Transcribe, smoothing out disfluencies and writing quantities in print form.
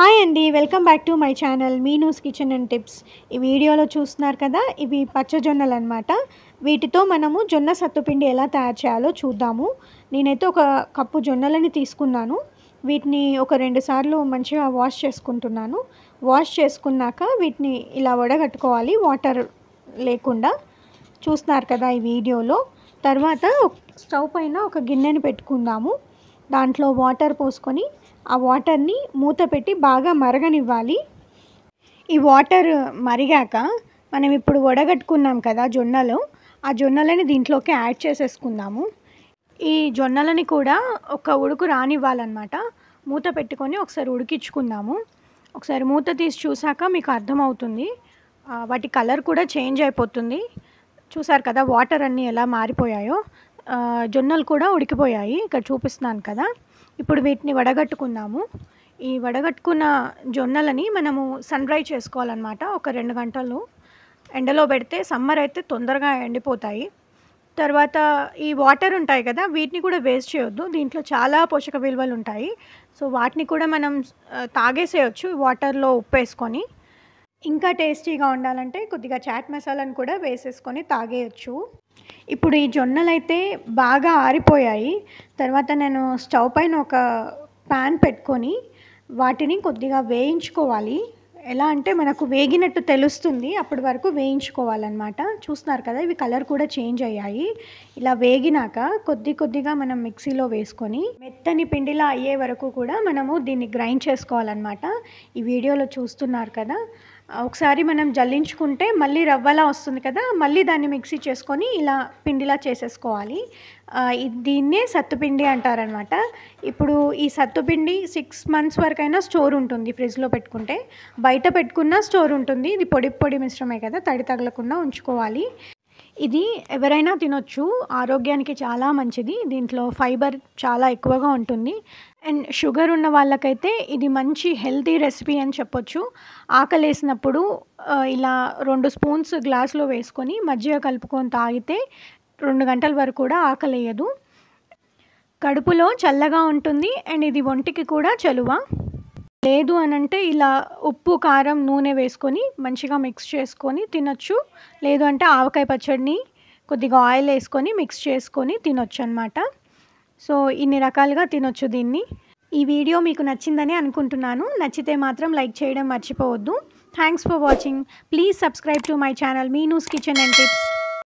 Hi అండి, welcome back to my channel Meenu's kitchen and tips. ఈ వీడియోలో చూస్తున్నారు కదా, ఇవి పచ్చజొన్నలు అనమాట. వీటితో మనము జొన్న సత్తుపిండి ఎలా తయారు చేయాలో చూద్దాము. నేనైతే ఒక కప్పు జొన్నలని తీసుకున్నాను. వీటిని ఒక 2 సార్లు మంచిగా వాష్ చేసుకుంటున్నాను. వాష్ చేసుకున్నాక వీటిని ఇలా వడగట్టుకోవాలి, వాటర్ లేకుండా. చూస్తున్నారు కదా ఈ వీడియోలో. తర్వాత స్టవ్ పైన ఒక గిన్నెని పెట్టుకుందాము. దాంట్లో వాటర్ పోసుకొని ఆ వాటర్ని మూత పెట్టి బాగా మరగనివ్వాలి. ఈ వాటర్ మరిగాక మనం ఇప్పుడు వడగట్టుకున్నాం కదా జొన్నలు, ఆ జొన్నలని దీంట్లోకి యాడ్ చేసేసుకుందాము. ఈ జొన్నలని కూడా ఒక ఉడుకు రానివ్వాలన్నమాట. మూత పెట్టుకొని ఒకసారి ఉడికించుకుందాము. ఒకసారి మూత తీసి చూసాక మీకు అర్థమవుతుంది, వాటి కలర్ కూడా చేంజ్ అయిపోతుంది. చూసారు కదా వాటర్ అన్నీ ఎలా మారిపోయాయో. జొన్నలు కూడా ఉడికిపోయాయి, ఇక్కడ చూపిస్తున్నాను కదా. ఇప్పుడు వీటిని వడగట్టుకుందాము. ఈ వడగట్టుకున్న జొన్నలని మనము సన్ డ్రై చేసుకోవాలన్నమాట. ఒక 2 గంటలు ఎండలో పెడితే సమ్మర్ అయితే తొందరగా ఎండిపోతాయి. తర్వాత ఈ వాటర్ ఉంటాయి కదా, వీటిని కూడా వేస్ట్ చేయొద్దు. దీంట్లో చాలా పోషక విలువలు ఉంటాయి. సో వాటిని కూడా మనం తాగేసేయచ్చు వాటర్లో ఉప్పేసుకొని. ఇంకా టేస్టీగా ఉండాలంటే కొద్దిగా చాట్ మసాలాను కూడా వేసేసుకొని తాగేయచ్చు. ఇప్పుడు ఈ జొన్నలు అయితే బాగా ఆరిపోయాయి. తర్వాత నేను స్టవ్ పైన ఒక ప్యాన్ పెట్టుకొని వాటిని కొద్దిగా వేయించుకోవాలి. ఎలా అంటే మనకు వేగినట్టు తెలుస్తుంది, అప్పటి వరకు వేయించుకోవాలన్నమాట. చూస్తున్నారు కదా, ఇవి కలర్ కూడా చేంజ్ అయ్యాయి. ఇలా వేగినాక కొద్దిగా మనం మిక్సీలో వేసుకొని మెత్తని పిండిలా అయ్యే వరకు కూడా మనము దీన్ని గ్రైండ్ చేసుకోవాలన్నమాట. ఈ వీడియోలో చూస్తున్నారు కదా, ఒకసారి మనం జల్లించుకుంటే మళ్ళీ రవ్వలా వస్తుంది కదా, మళ్ళీ దాన్ని మిక్సీ చేసుకొని ఇలా పిండిలా చేసేసుకోవాలి. దీన్నే సత్తుపిండి అంటారనమాట. ఇప్పుడు ఈ సత్తుపిండి 6 మంత్స్ వరకైనా స్టోర్ ఉంటుంది ఫ్రిడ్జ్లో పెట్టుకుంటే. బయట పెట్టుకున్న స్టోర్ ఉంటుంది. ఇది పొడి మిశ్రమే కదా, తడి తగలకుండా ఉంచుకోవాలి. ఇది ఎవరైనా తినొచ్చు, ఆరోగ్యానికి చాలా మంచిది. దీంట్లో ఫైబర్ చాలా ఎక్కువగా ఉంటుంది. అండ్ షుగర్ ఉన్న వాళ్ళకైతే ఇది మంచి హెల్తీ రెసిపీ అని చెప్పొచ్చు. ఆకలేసినప్పుడు ఇలా 2 స్పూన్స్ గ్లాస్లో వేసుకొని మజ్జిగ కలుపుకొని తాగితే 2 గంటల వరకు కూడా ఆకలేయదు. కడుపులో చల్లగా ఉంటుంది అండ్ ఇది ఒంటికి కూడా చలువ. లేదు అనంటే ఇలా ఉప్పు, కారం, నూనె వేసుకొని మంచిగా మిక్స్ చేసుకొని తినొచ్చు. లేదు అంటే ఆవకాయ పచ్చడిని కొద్దిగా ఆయిల్ వేసుకొని మిక్స్ చేసుకొని తినొచ్చు అనమాట. సో ఇన్ని రకాలుగా తినొచ్చు దీన్ని. ఈ వీడియో మీకు నచ్చిందని అనుకుంటున్నాను. నచ్చితే మాత్రం లైక్ చేయడం మర్చిపోవద్దు. Thanks for watching. Please subscribe to my channel Meenu's kitchen and tips.